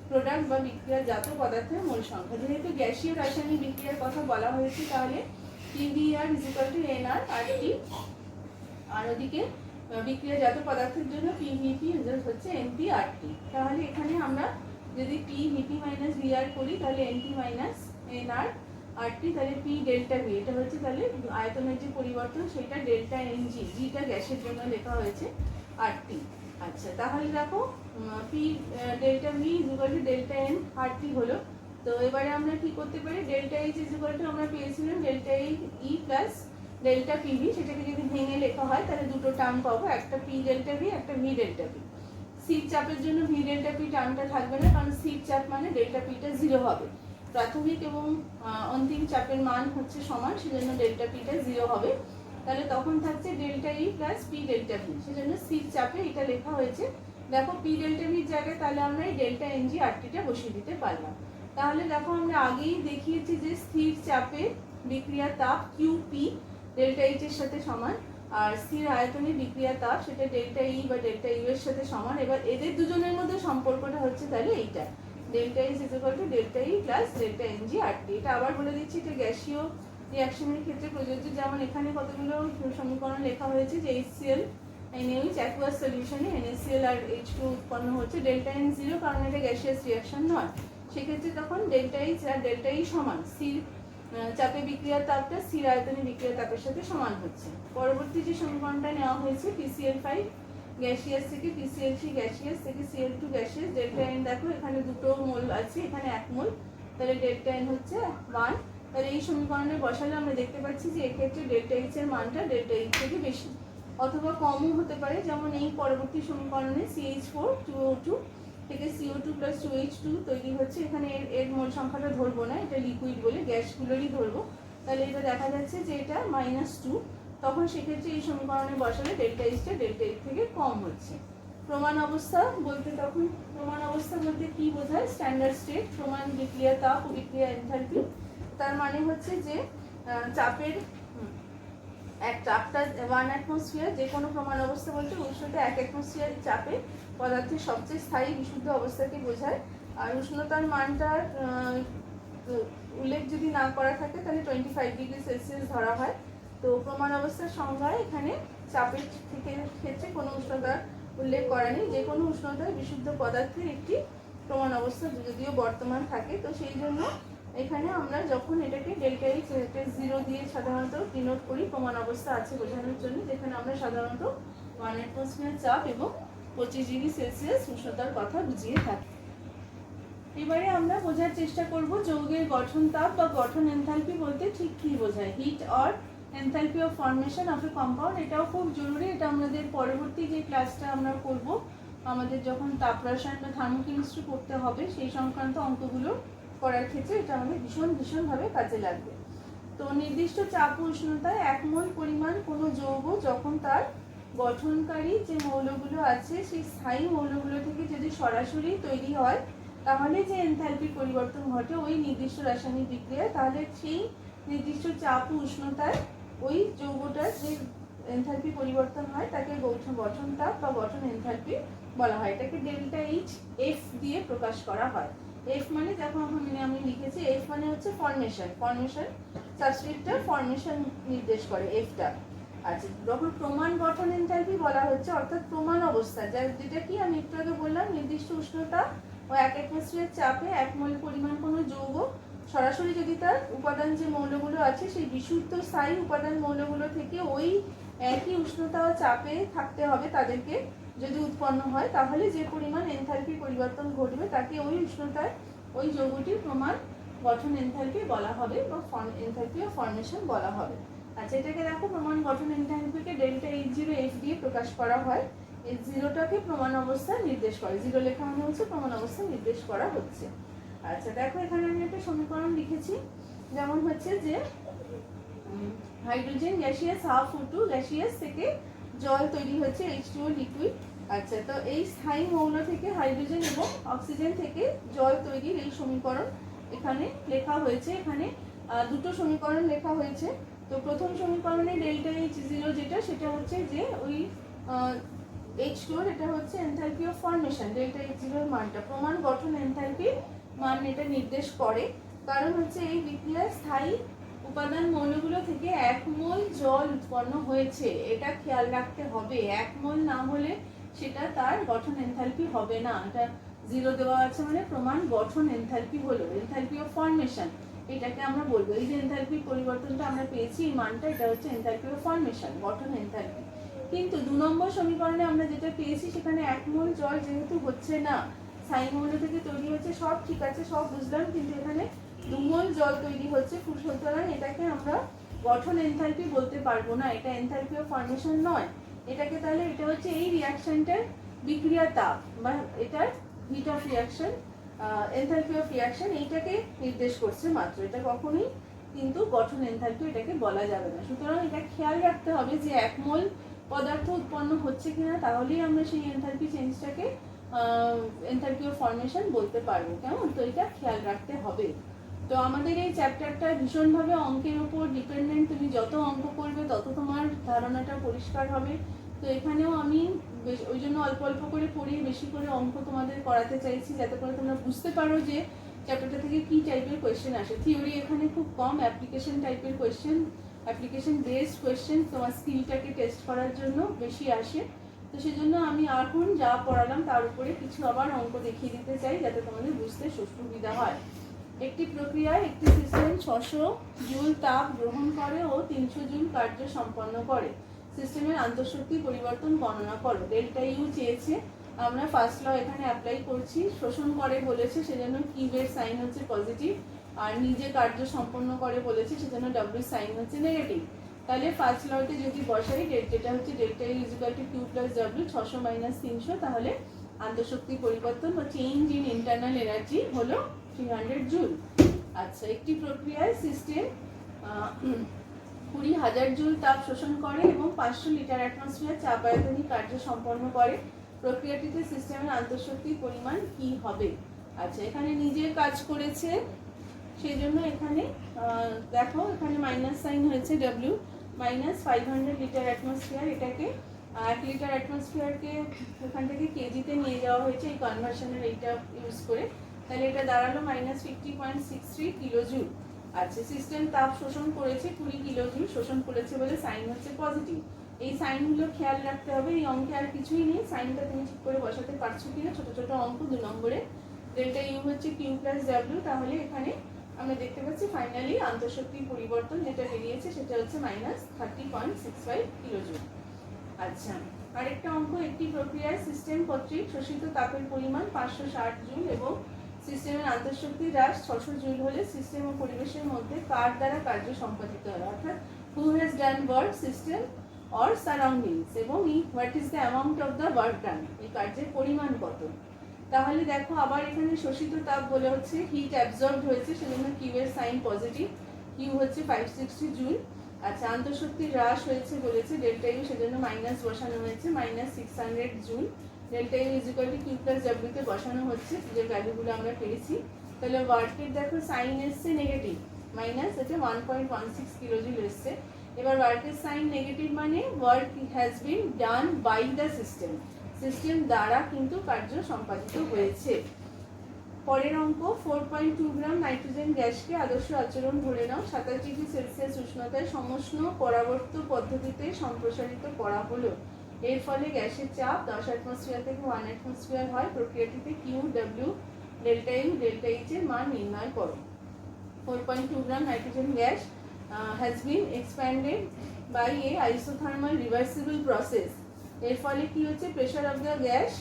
প্রোডাক্ট বা বিক্রিয়াজাত পদার্থের মোল সংখ্যা। যেহেতু গ্যাসীয় রাসায়নিক বিক্রিয়ার কথা বলা হয়েছে, তাহলে পিভিআর ইকুয়াল টু এন আর আর টি, আর ওদিকে বিক্রিয়াজাত পদার্থের জন্য পিভিপি হচ্ছে এনপি আর টি। তাহলে এখানে আমরা যদি পি ভিপি মাইনাস ভি আর করি, তাহলে এনপি মাইনাস এন আর আর টি, তাহলে পি ডেল্টা ভি, এটা হচ্ছে তাহলে আয়তনের যে পরিবর্তন সেটা ডেল্টা এন জি, জিটা গ্যাসের জন্য লেখা হয়েছে আর টি। আচ্ছা তাহলে দেখো P delta V equal to delta N R T হলো। তো এবারে আমরা কি করতে পারি, ডেল্টা এইচ ইকুয়াল টু আমরা পেয়েছিলাম delta E plus delta PV, সেটাকে যদি ভেঙে লেখা হয় তাহলে দুটো টার্ম পাবো, একটা পি ডেল্টা ভি, একটা ভি ডেল্টা পি। স্থির চাপের জন্য ভি ডেল্টা পি টার্মটা থাকবে না, কারণ স্থির চাপ মানে ডেল্টা পিটা 0 হবে, প্রাথমিক এবং অন্তিম চাপের মান হচ্ছে সমান, সেজন্য ডেল্টা পিটা 0 হবে। তাহলে তখন থাকছে delta E plus P delta V, সেজন্য স্থির চাপে এটা লেখা হয়েছে। দেখো পি ডেল্টা ভির জায়গায় তাহলে আমরা এই ডেল্টা এনজি আরটিটা বসিয়ে দিতে পারলাম। তাহলে দেখো আমরা আগেই দেখিয়েছি যে স্থির চাপে বিক্রিয়া তাপ কিউপি ডেল্টা এইচ এর সাথে সমান, আর স্থির আয়তনে বিক্রিয়া তাপ সেটা ডেল্টা ই বা ডেল্টা ইউ এর সাথে সমান। এবার এদের দুজনের মধ্যে সম্পর্কটা হচ্ছে তাহলে এইটা, delta H equal to delta E plus delta NG RT. এটা আবার বলে দিচ্ছি, এটা গ্যাসীয় রিঅ্যাকশনের ক্ষেত্রে প্রযোজ্য। যেমন এখানে কতগুলো সমীকরণ লেখা হয়েছে যে HCl NaOH অ্যাকুয়াস সলিউশনে NaCl আর H2 উৎপন্ন হচ্ছে, ডেল্টা এন 0 কারণ এটা গ্যাসিয়াস রিঅ্যাকশন নয়, সেক্ষেত্রে তখন ডেল্টা এইচ আর ডেল্টা ই সমান, স্থির চাপে বিক্রিয়ার তাপটা স্থির আয়তনে বিক্রিয়ার তাপের সাথে সমান হচ্ছে। পরবর্তী যে সমীকরণটা নেওয়া হয়েছে PCl5 গ্যাসিয়াস থেকে PCl3 গ্যাসিয়াস থেকে Cl2 গ্যাসিয়াস, ডেল্টা এন দেখো এখানে দুটো মোল আছে, এখানে 1 মোল, তাহলে ডেল্টা এন হচ্ছে 1। তাহলে এই সমীকরণে বসালে আমরা দেখতে পাচ্ছি যে এক্ষেত্রে ডেল্টা এইচ এর মানটা ডেল্টা এইচ থেকে বেশি অথবা কমও হতে পারে। যেমন এই পরবর্তী সমীকরণে CH4 2O2 থেকে CO2 প্লাস 2H2 তৈরি হচ্ছে, এখানে এর মোল সংখ্যাটা ধরবো না, এটা লিকুইড বলে গ্যাসগুলোরই ধরবো। তাহলে এটা দেখা যাচ্ছে যে এটা -2, তখন সেক্ষেত্রে এই সমীকরণে বসালে ডেল্টা এইচটা ডেল্টা এইচ থেকে কম হচ্ছে। প্রমাণ অবস্থা বলতে তখন প্রমাণ অবস্থা বলতে কি বোঝায়, স্ট্যান্ডার্ড স্টেট প্রমাণ বিক্রিয়া তাপ ও বিক্রিয়া এনথালপি। তার মানে হচ্ছে যে চাপের চাপটা 1 অ্যাটমসফিয়ার, যে কোনো প্রমাণ অবস্থা বলতে উষ্ণতা 1 অ্যাটমসফিয়ার চাপে পদার্থের সবচেয়ে স্থায়ী বিশুদ্ধ অবস্থাকে বোঝায়। আর উষ্ণতার মানটার উল্লেখ যদি না করা থাকে তাহলে 25 ডিগ্রি সেলসিয়াস ধরা হয়। তো প্রমাণ অবস্থার সংজ্ঞায় এখানে চাপের ক্ষেত্রে কোনো উষ্ণতার উল্লেখ করা নেই, যে কোনো উষ্ণতায় বিশুদ্ধ পদার্থের একটি প্রমাণ অবস্থা যদিও বর্তমান থাকে। তো সেই জন্য এখানে আমরা যখন এটাকে ডেল্টা এইচ 0 দিয়ে সাধারণত ডিনোট করি প্রমাণ অবস্থা আছে বোঝানোর জন্য, যেখানে আমরা সাধারণত 1 অ্যাটমসফিয়ার চাপ এবং 25 ডিগ্রি সেলসিয়াস উষ্ণতার কথা বুঝিয়ে থাকে। এবারে আমরা বোঝার চেষ্টা করব যৌগের গঠন তাপ বা গঠন এনথালপি বলতে ঠিক কী বোঝায়। Heat or enthalpy of formation of a compound, এটাও খুব জরুরি। এটা আমাদের পরবর্তী যে ক্লাসটা আমরা করব, আমাদের যখন তাপ রসায়ন বা থার্মোকেমিস্ট্রি পড়তে হবে, সেই সংক্রান্ত অঙ্কগুলো করার ক্ষেত্রে এটা আমাদের ভীষণভাবে কাজে লাগবে। তো নির্দিষ্ট চাপ ও উষ্ণতায় 1 মোল পরিমাণ কোনো যৌগ যখন তার গঠনকারী যে মৌলগুলো আছে সেই স্থায়ী মৌলগুলো থেকে যদি সরাসরি তৈরি হয়, তাহলে যে এনথালপির পরিবর্তন ঘটে ওই নির্দিষ্ট রাসায়নিক বিক্রিয়ায়, তাহলে সেই নির্দিষ্ট চাপ ও উষ্ণতায় ওই যৌগটার যে এনথালপি পরিবর্তন হয় তাকে গঠন তাপ বা গঠন এনথালপি বলা হয়। এটাকে ডেল্টা এইচ এফ দিয়ে প্রকাশ করা হয়। এফ মানে দেখো আমি লিখেছি, এফ মানে হচ্ছে ফর্মেশন সাবস্ক্রিপ্টটা ফর্মেশন নির্দেশ করে এফটা। আচ্ছা, যখন প্রমাণ গঠন এনথালপি বলা হচ্ছে, অর্থাৎ প্রমাণ অবস্থা, যেটা কি আমি একটু আগে বললাম, নির্দিষ্ট উষ্ণতা ও 1 অ্যাটমসফিয়ার চাপে 1 মোল পরিমাণ কোনো যৌগ সরাসরি যদি তার উপাদান যে মৌলগুলো আছে সেই বিশুদ্ধ স্থায়ী উপাদান মৌলগুলো থেকে ওই একই উষ্ণতা ও চাপে থাকতে হবে, তাদেরকে যদি উৎপন্ন হয়, তাহলে যে পরিমাণ এনথালপি পরিবর্তন ঘটবে তাকে ওই উষ্ণতায় ওই যৌগটির প্রমাণ গঠন এনথালপি বলা হবে বা এনথালপি অফ ফর্মেশন বলা হবে। আচ্ছা, এটাকে দেখো, প্রমাণ গঠন এনথালপিকে ডেল্টা H0 F দিয়ে প্রকাশ করা হয়। এই জিরোটাকে প্রমাণ অবস্থা নির্দেশ করে, জিরো লেখা মানে হচ্ছে প্রমাণ অবস্থা নির্দেশ করা হচ্ছে। আচ্ছা দেখো, এখানে আমি একটা সমীকরণ লিখেছি, যেমন হচ্ছে যে hydrogen gaseous half O2 gaseous থেকে জল তৈরি হচ্ছে H2O লিকুইড। আচ্ছা, তো এই স্থায়ী মৌল থেকে হাইড্রোজেন এবং অক্সিজেন থেকে জল তৈরির এই সমীকরণ এখানে লেখা হয়েছে। এখানে দুটো সমীকরণ লেখা হয়েছে। তো প্রথম সমীকরণে ডেল্টা H0 যেটা, সেটা হচ্ছে যে ওই H2, এটা হচ্ছে enthalpy of formation, delta H0 এর মানটা প্রমাণ গঠন এনথালপির মান এটা নির্দেশ করে। কারণ হচ্ছে এই বিক্রিয়ায় স্থায়ী উপাদান মৌলগুলো থেকে 1 মোল জল উৎপন্ন হয়েছে, এটা খেয়াল রাখতে হবে। 1 মোল না হলে সেটা তার গঠন এনথালপি হবে না। এটা জিরো দেওয়া আছে মানে প্রমাণ গঠন এনথালপি হলো, এনথালপি অফ ফর্মেশন এটাকে আমরা বলবো। এই যে এনথালপির পরিবর্তনটা আমরা পেয়েছি, এই মানটা, এটা হচ্ছে এনথালপি অফ ফর্মেশন, গঠন এনথালপি। কিন্তু 2 নম্বর সমীকরণে আমরা যেটা পেয়েছি, সেখানে 1 মোল জল যেহেতু হচ্ছে না, স্থায়ী মৌল থেকে তৈরি হচ্ছে, সব ঠিক আছে, সব বুঝলাম, কিন্তু এখানে 2 মোল জল তৈরি হচ্ছে, সুতরাং এটাকে আমরা গঠন এনথালপি বলতে পারবো না, এটা এনথালপি অফ ফর্মেশন নয়। এটাকে তাহলে এটা হচ্ছে এই রিঅ্যাকশনটার বিক্রিয়া তাপ বা এটার heat of reaction, enthalpy of reaction, এইটাকে নির্দেশ করছে মাত্র। এটা কখনোই কিন্তু গঠন এনথালপি এটাকে বলা যাবে না। সুতরাং এটা খেয়াল রাখতে হবে যে 1 মোল পদার্থ উৎপন্ন হচ্ছে কিনা, তাহলেই আমরা সেই এনথালপি চেঞ্জটাকে এনথালপি অফ ফর্মেশন বলতে পারবো। কেমন? তো এটা খেয়াল রাখতে হবে। তো আমাদের এই চ্যাপ্টারটা ভীষণভাবে অঙ্কের উপর ডিপেন্ডেন্ট। তুমি যত অঙ্ক করবে তত তোমার ধারণাটা পরিষ্কার হবে। তো এখানেও আমি ওই জন্য অল্প অল্প করে পড়িয়ে বেশি করে অঙ্ক তোমাদের করাতে চাইছি, যাতে করে তোমরা বুঝতে পারো যে চ্যাপ্টারটা থেকে কী টাইপের কোয়েশ্চেন আসে। থিওরি এখানে খুব কম, অ্যাপ্লিকেশন টাইপের কোয়েশ্চেন, অ্যাপ্লিকেশন বেসড কোয়েশ্চেন তোমার স্কিলটাকে টেস্ট করার জন্য বেশি আসে। তো সেজন্য আমি এখন যা পড়ালাম তার উপরে কিছু আবার অঙ্ক দেখিয়ে দিতে চাই, যাতে তোমাদের বুঝতে সুবিধা হয়। একটি প্রক্রিয়ায় একটি সিস্টেম 600 জুল তাপ গ্রহণ করে ও 300 জুল কার্য সম্পন্ন করে। সিস্টেমের আন্তঃশক্তি পরিবর্তন গণনা করো। ডেল্টা ইউ চেয়েছে, আমরা ফার্স্ট ল এখানে অ্যাপ্লাই করছি। শোষণ করে বলেছে, সেজন্য কিউবের সাইন হচ্ছে পজিটিভ, আর নিজে কার্য সম্পন্ন করে বলেছে, সেজন্য ডাব্লিউ সাইন হচ্ছে নেগেটিভ। তাহলে ফার্স্ট লতে যদি বসাই, যেটা হচ্ছে delta U equal to Q plus W, 600 minus 300, তাহলে আন্তঃশক্তি পরিবর্তন বা চেঞ্জ ইন ইন্টারনাল এনার্জি হলো 300 জুল। আচ্ছা, একটি প্রক্রিয়ায় সিস্টেম 20,000 জুল তাপ শোষণ করে এবং 500 লিটার অ্যাটমসফিয়ার চাপ আয়তনিক কার্য সম্পন্ন করে। প্রক্রিয়াটিতে সিস্টেমের আন্তঃশক্তির পরিমাণ কি হবে? আচ্ছা, এখানে নিজের কাজ করেছে, সেই জন্য এখানে দেখো এখানে মাইনাস সাইন হয়েছে, ডাব্লিউ মাইনাস 500 লিটার অ্যাটমসফিয়ার, এটাকে 1 লিটার অ্যাটমসফিয়ারকে ওখান থেকে কেজিতে নিয়ে যাওয়া হয়েছে এই কনভার্সনের এইটা ইউজ করে। তাহলে এটা দাঁড়ালো মাইনাস 50.63 কিলোজুল। আচ্ছা, সিস্টেম তাপ শোষণ করেছে 20 কিলোজুল, শোষণ করেছে বলে সাইন হচ্ছে পজিটিভ। এই সাইনগুলো খেয়াল রাখতে হবে। এই অঙ্কে আর কিছুই নেই, সাইনটা তুমি ঠিক করে বসাতে পারছো কিনা, ছোট ছোট অঙ্ক। 2 নম্বরে ডেল্টা ইউ হচ্ছে কিউ প্লাস ডাব্লিউ, তাহলে এখানে আমরা দেখতে পাচ্ছি ফাইনালি আন্তঃশক্তির পরিবর্তন যেটা বেরিয়েছে সেটা হচ্ছে মাইনাস 30.65 কিলোজুল। আচ্ছা, আরেকটা অঙ্ক, একটি প্রক্রিয়ায় সিস্টেম কর্তৃক শোষিত তাপের পরিমাণ 560 জুল এবং সিস্টেমের আন্তঃশক্তি হ্রাস 600 জুল হলে সিস্টেম ও পরিবেশের মধ্যে কার দ্বারা কার্য সম্পাদিত হয়, অর্থাৎ who has done work, system or surroundings, এবং what is the amount of the work done, এই কার্যের পরিমাণ কত। তাহলে দেখো আবার এখানে শোষিত তাপ বলে হচ্ছে হিট অ্যাবজর্বড হয়েছে, সেজন্য কিউ এর সাইন পজিটিভ, কিউ হচ্ছে 560 জুল। আচ্ছা, আন্তঃশক্তি হ্রাস হয়েছে বলেছে ডেল্টা ইউ, সেজন্য মাইনাস বসানো হয়েছে -600 joule. Delta U is equal to Q plus W তে বসানো হচ্ছে, যে ভ্যালুগুলো আমরা পেয়েছি। তাহলে ওয়ার্কের দেখো সাইন এসছে নেগেটিভ, মাইনাস এটা 1.16 কিলোজুল এসছে। এবার ওয়ার্কের সাইন নেগেটিভ মানে work has been done by the system, system দ্বারা কিন্তু কার্য সম্পাদিত হয়েছে। পরের অঙ্ক, 4.2 গ্রাম নাইট্রোজেন গ্যাসকে আদর্শ আচরণ ধরে নাও 27 ডিগ্রি সেলসিয়াস উষ্ণতায় সমষ্ণ পরাবর্ত পদ্ধতিতে সম্প্রসারিত করা হলো। এর ফলে গ্যাসের চাপ 10 অ্যাটমসফিয়ার থেকে 1 অ্যাটমসফিয়ার হয়। প্রক্রিয়াটিতে Q, W, delta U, delta H এর মান নির্ণয় করো। 4.2 gram nitrogen gas has been expanded by a isothermal reversible process. এর ফলে কি হচ্ছে, pressure of the gas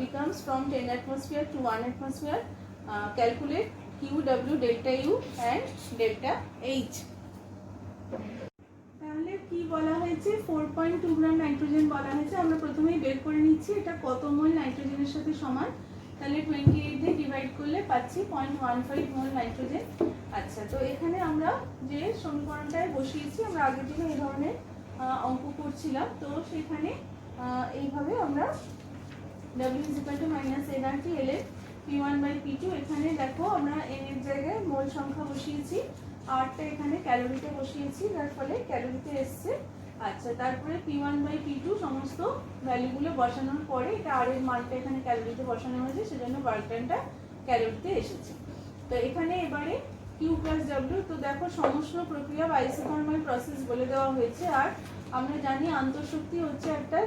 becomes from 10 atmosphere to 1 atmosphere. Calculate Q, W, delta U and delta H. তাহলে কি বলা হয়েছে, 4.2 গ্রাম নাইট্রোজেন বলা হয়েছে। আমরা প্রথমেই বের করে নিচ্ছি এটা কত মোল নাইট্রোজেনের সাথে সমান। তাহলে 28 দিয়ে ডিভাইড করলে পাচ্ছি 0.15 মোল নাইট্রোজেন। আচ্ছা, তো এখানে আমরা যে সমীকরণটায় বসিয়েছি, আমরা আগের দিনে এই ধরনের অঙ্ক করছিলাম, তো সেখানে এইভাবে আমরা W is equal to minus nRT L P1/P2, এখানে দেখো আমরা n এর জায়গায় মোল সংখ্যা বসিয়েছি, আরটা এখানে ক্যালোরিতে বসিয়েছি, যার ফলে ক্যালোরিতে এসছে। আচ্ছা, তারপরে P1/P2 সমস্ত ভ্যালুগুলো বসানোর পরে এটা আর এর মানটা এখানে ক্যালোরিতে বসানো হয়েছে, সেজন্য ওয়ার্ক ডানটা ক্যালোরিতে এসেছে। তো এখানে এবারে কিউ প্লাস ডাব্লিউ, তো দেখো সমস্ত প্রক্রিয়া বা আইসোথার্মাল প্রসেস বলে দেওয়া হয়েছে। আর আমরা জানি আন্তঃশক্তি হচ্ছে একটা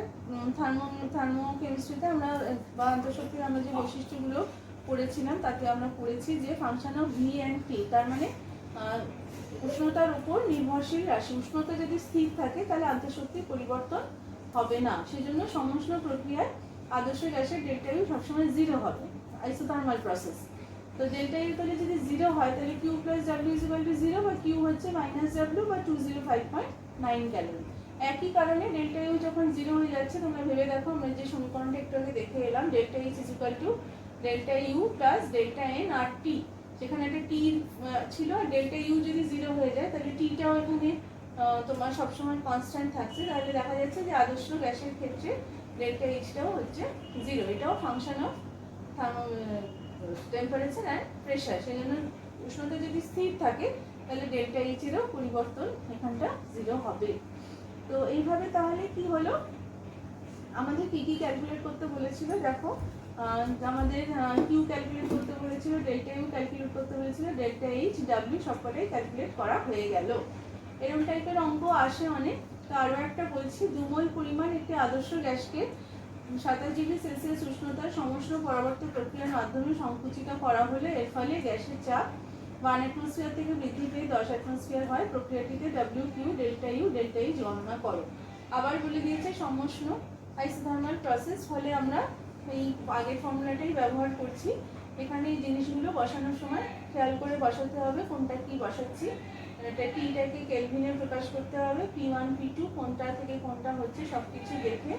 থার্মোকেমিস্ট্রিতে আমরা বা আন্তঃশক্তির আমরা যে বৈশিষ্ট্যগুলো পড়েছিলাম তাতে আমরা পড়েছি যে ফাংশন অফ ভি অ্যান্ড টি, তার মানে উষ্ণতার উপর নির্ভরশীল রাশি। উষ্ণতা যদি স্থির থাকে তাহলে আন্তঃশক্তির পরিবর্তন হবে না, সেজন্য সমস্ত প্রক্রিয়ায় আদর্শ গ্যাসের ডেল্টা ইউ সবসময় 0 হবে, আইসোথার্মাল প্রসেস। তো ডেল্টা ইউ তাহলে যদি 0 হয় তাহলে Q plus W is equal to 0, বা কিউ হচ্ছে মাইনাস ডাব্লিউ বা 205.9 ক্যালোরি। একই কারণে ডেল্টা ইউ যখন 0 হয়ে যাচ্ছে, তোমরা ভেবে দেখো আমরা যে সমীকরণটা একটু আগে দেখে এলাম, delta H is equal to delta U plus delta N R T. সেখানে একটা টি ছিল, আর ডেল্টা ইউ যদি 0 হয়ে যায় তাহলে টিটাও এখানে তোমার সবসময় কনস্ট্যান্ট থাকছে। তাহলে দেখা যাচ্ছে যে আদর্শ গ্যাসের ক্ষেত্রে ডেল্টা এইচটাও হচ্ছে 0, এটাও function of temperature and pressure. সেই জন্য উষ্ণতা যদি স্থির থাকে তাহলে ডেল্টা এইচেরও পরিবর্তন এখানটা 0 হবে। তো এইভাবে তাহলে কি হলো, আমাদের কি কি ক্যালকুলেট করতে বলেছিল, দেখো আমাদের কিউ ক্যালকুলেট করতে বলেছিল, ডেল্টা ইউ ক্যালকুলেট করতে বলেছিল, ডেল্টা এইচ, ডাব্লিউ সবকটাই ক্যালকুলেট করা হয়ে গেল। এরকম টাইপের অঙ্ক আসে অনেক। তো আরও একটা বলছি, 2 মোল পরিমাণ একটি আদর্শ গ্যাসকে 27 ডিগ্রি সেলসিয়াস উষ্ণতার সমষ্ণ পরবর্ত প্রক্রিয়ার মাধ্যমে সংকুচিত করা হলে এর ফলে গ্যাসের চাপ 1 অ্যাটমসফিয়ার থেকে বৃদ্ধি পেয়ে 10 অ্যাটমসফিয়ার হয়। প্রক্রিয়াটিতে W, Q, delta U, delta H গণনা করো। আবার বলে দিয়েছে সমষ্ণ আইসোথার্মাল প্রসেস, ফলে আমরা এই আগের ফর্মুলাটাই ব্যবহার করছি। এখানে এই জিনিসগুলো বসানোর সময় খেয়াল করে বসাতে হবে কোনটা কি বসাচ্ছি। এটা টিটাকে কেলভিনে প্রকাশ করতে হবে, P1 P2 কোনটা থেকে কোনটা হচ্ছে সব কিছু দেখে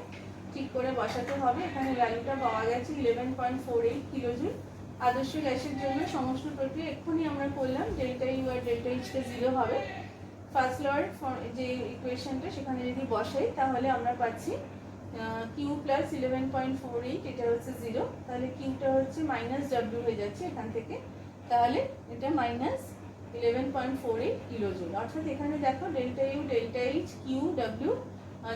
ঠিক করে বসাতে হবে। এখানে ভ্যালুটা পাওয়া গেছে 11.48 কিলোজুল। আদর্শ গ্যাসের জন্য সমস্ত প্রক্রিয়া এক্ষুনি আমরা করলাম, ডেল্টা ইউ আর ডেল্টা এইচটা 0 হবে। ফার্স্ট লর যে ইকুয়েশনটা সেখানে যদি বসাই তাহলে আমরা পাচ্ছি কিউ প্লাস 11.48, এটা হচ্ছে 0, তাহলে কিউটা হচ্ছে মাইনাস ডাব্লিউ হয়ে যাচ্ছে এখান থেকে, তাহলে এটা মাইনাস 11.48 কিলোজুল। অর্থাৎ এখানে দেখো delta U, delta H, Q, W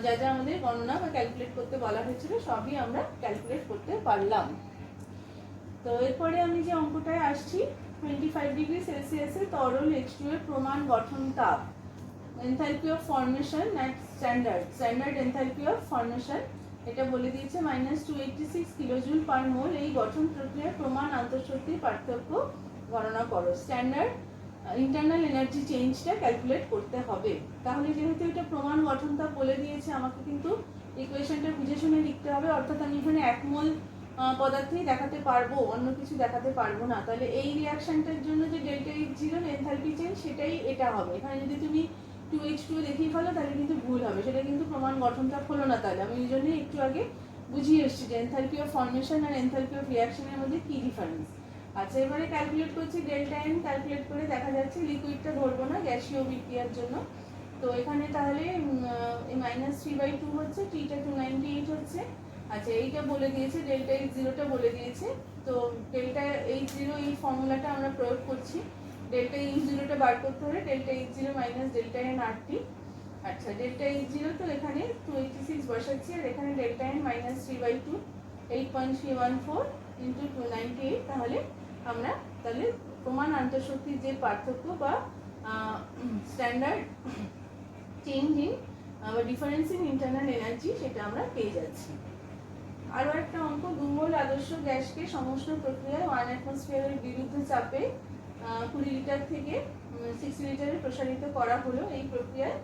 যা যা আমাদের গণনা বা ক্যালকুলেট করতে বলা হয়েছিল সবই আমরা ক্যালকুলেট করতে পারলাম। তো এরপরে আমি যে অঙ্কটায় আসছি, 25 ডিগ্রি সেলসিয়াসে তরল H2 এর প্রমাণ গঠন তাপ, enthalpy of formation at standard enthalpy of formation, এটা বলে দিয়েছে -286 কিলোজুল পার মোল। এই গঠন প্রক্রিয়ার প্রমাণ আন্তঃশক্তির পার্থক্য গণনা করো। স্ট্যান্ডার্ড ইন্টারনাল এনার্জি চেঞ্জটা ক্যালকুলেট করতে হবে। তাহলে যেহেতু এটা প্রমাণ গঠন তাপ বলে দিয়েছে, আমাকে কিন্তু ইকুয়েশনটা বুঝে শুনে লিখতে হবে, অর্থাৎ আমি এখানে 1 মোল পদার্থই দেখাতে পারবো, অন্য কিছু দেখাতে পারবো না। তাহলে এই রিয়াকশনটার জন্য যে delta H zero enthalpy change সেটাই এটা হবে। এখানে যদি তুমি 2H2 দেখিয়ে ফেলো তাহলে কিন্তু ভুল হবে, সেটা কিন্তু প্রমাণ গঠনটা হলো না। তাহলে আমি এই জন্যই একটু আগে বুঝিয়ে এসেছি যে এনথালপি অফ ফর্মেশন আর এনথালপি অফ রিয়াকশনের মধ্যে কি ডিফারেন্স। আচ্ছা, এবারে ক্যালকুলেট করছি ডেল্টা এন। ক্যালকুলেট করে দেখা যাচ্ছে লিকুইডটা ধরবো না, গ্যাসীয় বিক্রিয়ার জন্য। তো এখানে তাহলে -3/2 হচ্ছে, টিটা 298 হচ্ছে। আচ্ছা, এইটা বলে দিয়েছে, ডেল্টা এইচ জিরোটা বলে দিয়েছে। তো ডেল্টা এইচ জিরো এই ফর্মুলাটা আমরা প্রয়োগ করছি। ডেল্টা এইচ জিরোটা বার করতে হলে delta H zero minus delta N RT. আচ্ছা, ডেল্টা এইচ জিরো তো এখানে 286 বসাচ্ছি, আর এখানে ডেল্টা এন -3/2 8.314 ইন্টু 298। তাহলে আমরা তাহলে প্রমাণ আন্তঃশক্তির যে পার্থক্য বা স্ট্যান্ডার্ড চেঞ্জ ইন বা ডিফারেন্স ইন ইন্টারনাল এনার্জি সেটা আমরা পেয়ে যাচ্ছি। আরও একটা অঙ্ক, 2 মোল আদর্শ গ্যাসকে সমস্ত প্রক্রিয়ায় 1 অ্যাটমসফিয়ারের বিরুদ্ধ চাপে 20 লিটার থেকে 60 লিটারে প্রসারিত করা হলো। এই প্রক্রিয়ায়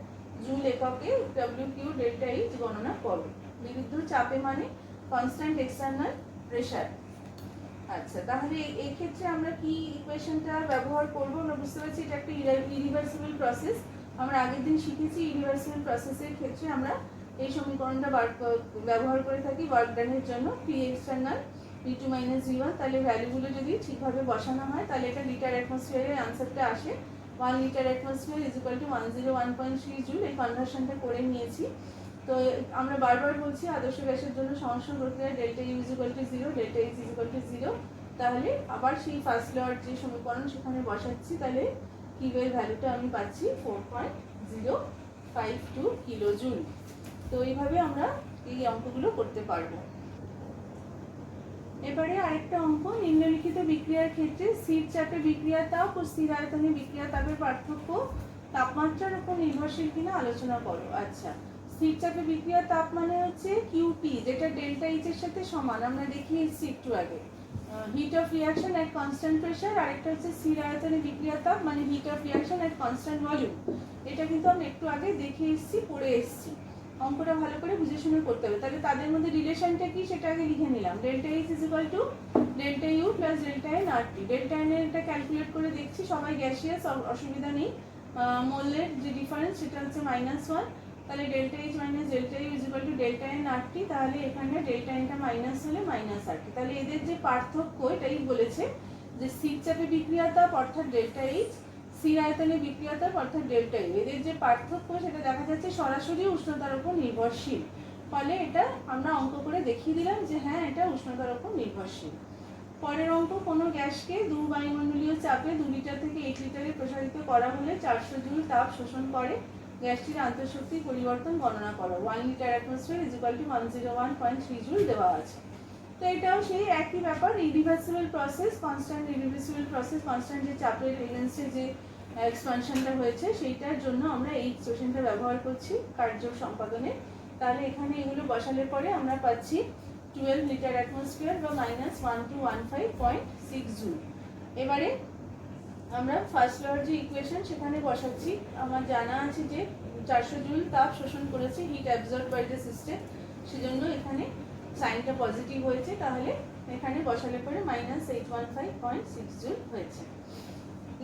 জুল এককে WQ ডেল্টা এইচ গণনা করো। বিরুদ্ধ চাপে মানে কনস্ট্যান্ট এক্সটার্নাল প্রেসার। আচ্ছা, তাহলে এই ক্ষেত্রে আমরা কি ইকুয়েশনটা ব্যবহার করব? আমরা বুঝতে পারছি এটা একটা ইরিভার্সিবল প্রসেস। আমরা আগের দিন শিখেছি ইরিভার্সিবল প্রসেসের ক্ষেত্রে আমরা এই সমীকরণটা ব্যবহার করে থাকি ওয়ার্ক ডানের জন্য। P external V2 - V1। তাহলে ভ্যালুগুলো যদি ঠিকভাবে বসানো হয় তাহলে এটা লিটার অ্যাটমসফিয়ারের আনসারটা আসে। 1 litre atmosphere is equal two 101.3 joule. এই কনভার্সনটা করে নিয়েছি। তো আমরা বারবার বলছি আদর্শ গ্যাসের জন্য সমস্ত প্রক্রিয়া delta U is equal to 0, delta H is equal to 0। তাহলে আবার সেই ফার্স্ট লর যে সমীকরণ সেখানে বসাচ্ছি। তাহলে কিউয়ের ভ্যালুটা আমি পাচ্ছি 4.052 কিলো জুল। তো এইভাবে আমরা এই অঙ্কগুলো করতে পারবো। এবারে আরেকটা অঙ্ক, নিম্নলিখিত বিক্রিয়ার ক্ষেত্রে স্থির চাপে বিক্রিয়া তাপ ও স্থির আয়তনে বিক্রিয়া তাপের পার্থক্য তাপমাত্রার উপর নির্ভরশীল কিনা আলোচনা করো। আচ্ছা, স্থির চাপে বিক্রিয়া তাপ মানে হচ্ছে কিউটি, যেটা ডেল্টা এইচ এর সাথে সমান। আমরা দেখিয়ে এসেছি একটু আগে, heat of reaction at constant pressure. আরেকটা হচ্ছে স্থির আয়তনে বিক্রিয়া তাপ মানে heat of reaction at constant volume. এটা কিন্তু আমরা একটু আগে দেখে এসেছি, পড়ে এসেছি। অঙ্কটা ভালো করে বুঝে শুনে করতে হবে। তাহলে তাদের মধ্যে রিলেশনটা কি সেটা আগে লিখে নিলাম। Delta H is equal to delta U plus delta N RT. Delta N এটা ক্যালকুলেট করে দেখছি, সবাই গ্যাসিয়াস, অসুবিধা নেই। মোলের যে ডিফারেন্স সেটা হচ্ছে -1। তাহলে delta H minus delta U is equal to delta N RT. তাহলে এখানে ডেল্টা এনটা মাইনাস হলে মাইনাস আরটি। তাহলে এদের যে পার্থক্য এটাই বলেছে যে স্থির চাপে বিক্রিয়া তাপ অর্থাৎ ডেল্টা এইচ, স্থির আয়তনে বিক্রিয়া তাপ অর্থাৎ ডেল্টা ইউ। এদের যে পার্থক্য সেটা দেখা যাচ্ছে সরাসরি উষ্ণতার উপর নির্ভরশীল। ফলে এটা আমরা অঙ্ক করে দেখিয়ে দিলাম যে হ্যাঁ, এটা উষ্ণতার উপর নির্ভরশীল। পরের অঙ্ক, কোনো গ্যাসকে 2 বায়ুমণ্ডলীয় চাপে 2 লিটার থেকে 1 লিটারে প্রসারিত করা হলে 400 জুল তাপ শোষণ করে। গ্যাসটির আন্তঃশক্তি পরিবর্তন গণনা করো। 1 litre atmosphere is equal two 101.3 joule দেওয়া আছে। তো এটাও সেই একই ব্যাপার, irreversible process, constant irreversible process, constant যে চাপের এগেনস্টে যে এক্সপানশনটা হয়েছে সেইটার জন্য আমরা এই এক্সপ্রেশনটা ব্যবহার করছি কার্য সম্পাদনে। তাহলে এখানে এগুলো বসালে পরে আমরা পাচ্ছি 12 লিটার অ্যাটমসফিয়ার বা -1215.6 জুল। এবারে আমরা ফার্স্ট লর যে ইকুয়েশন সেখানে বসাচ্ছি। আমার জানা আছে যে 400 জুল তাপ শোষণ করেছে, heat absorb by the system, সেজন্য এখানে সাইনটা পজিটিভ হয়েছে। তাহলে এখানে বসালে পরে -815.6 জুল হয়েছে।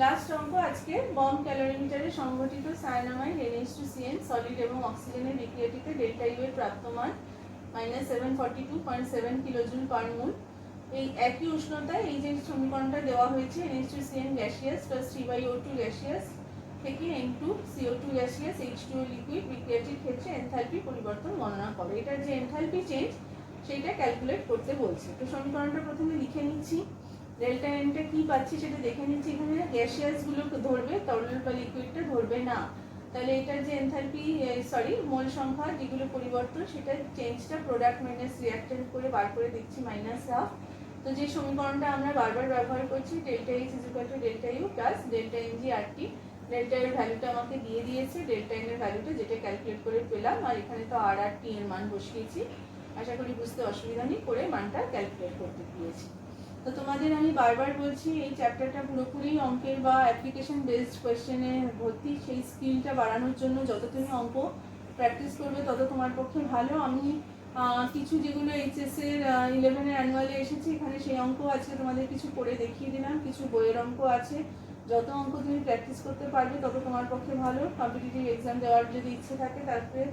লাস্ট অঙ্ক আজকে, বম্ব ক্যালোরিমিটারে সংঘটিত সায়ানামাইড NH2CN সলিড এবং অক্সিজেনের বিক্রিয়াটিতে ডেল্টা ইউ এর প্রাপ্ত মান -742.7 কিলোজুল পার মোল। এই একই উষ্ণতায় এই যে সমীকরণটা দেওয়া হয়েছে, NH2CN gaseous plus 3/O2 gaseous থেকে N2CO2 গ্যাসিয়াস H2O লিকুইড বিক্রিয়াটির ক্ষেত্রে এনথালপি পরিবর্তন গণনা করে। এটার যে এনথালপি চেঞ্জ সেইটা ক্যালকুলেট করতে বলছে। তো সমীকরণটা প্রথমে লিখে নিচ্ছি, ডেল্টা এনটা কি পাচ্ছি সেটা দেখে নিচ্ছি। এখানে গ্যাসিয়াসগুলোকে ধরবে, তরল বা লিকুইডটা ধরবে না। তাহলে এটার যে এনথালপি মোল সংখ্যা যেগুলো পরিবর্তন সেটা চেঞ্জটা প্রোডাক্ট মাইনাস রিঅ্যাক্ট্যান্ট করে বার করে দেখছি -1/2। তো যে সমীকরণটা আমরা বারবার ব্যবহার করছি, delta H is equal to delta U plus delta N G R T. ডেল্টা এর ভ্যালুটা আমাকে দিয়ে দিয়েছে, ডেল্টা এন এর ভ্যালুটা যেটা ক্যালকুলেট করে পেলাম, আর এখানে তো আর টি এর মান বসিয়েছি। আশা করি বুঝতে অসুবিধা নেই, করে মানটা ক্যালকুলেট করতে দিয়েছি। তো তোমাদের আমি বারবার বলছি এই চ্যাপ্টারটা পুরোপুরি অঙ্কের বা অ্যাপ্লিকেশন বেসড কোয়েশ্চেনে ভর্তি। সেই স্কিলটা বাড়ানোর জন্য যত তুমি অঙ্ক প্র্যাকটিস করবে তত তোমার পক্ষে ভালো। আমি কিছু যেগুলো এইচএস এর 11-এর অ্যানুয়ালে এসেছে এখানে সেই অঙ্ক আজকে তোমাদের কিছু করে দেখিয়ে দিলাম, কিছু বইয়ের অঙ্ক আছে। যত অঙ্ক তুমি প্র্যাকটিস করতে পারবে তত তোমার পক্ষে ভালো। কম্পিটিটিভ এক্সাম দেওয়ার যদি ইচ্ছে থাকে তারপরে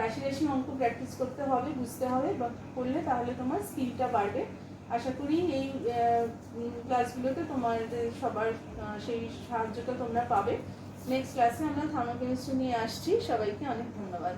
রাশি রাশি অঙ্ক প্র্যাকটিস করতে হবে, বুঝতে হবে, বা করলে তাহলে তোমার স্কিলটা বাড়বে। আশা করি এই ক্লাসগুলোতে তোমার সবার সেই সাহায্যটা তোমরা পাবে। নেক্সট ক্লাসে আমরা থার্মোকেমিস্ট্রি নিয়ে আসছি। সবাইকে অনেক ধন্যবাদ।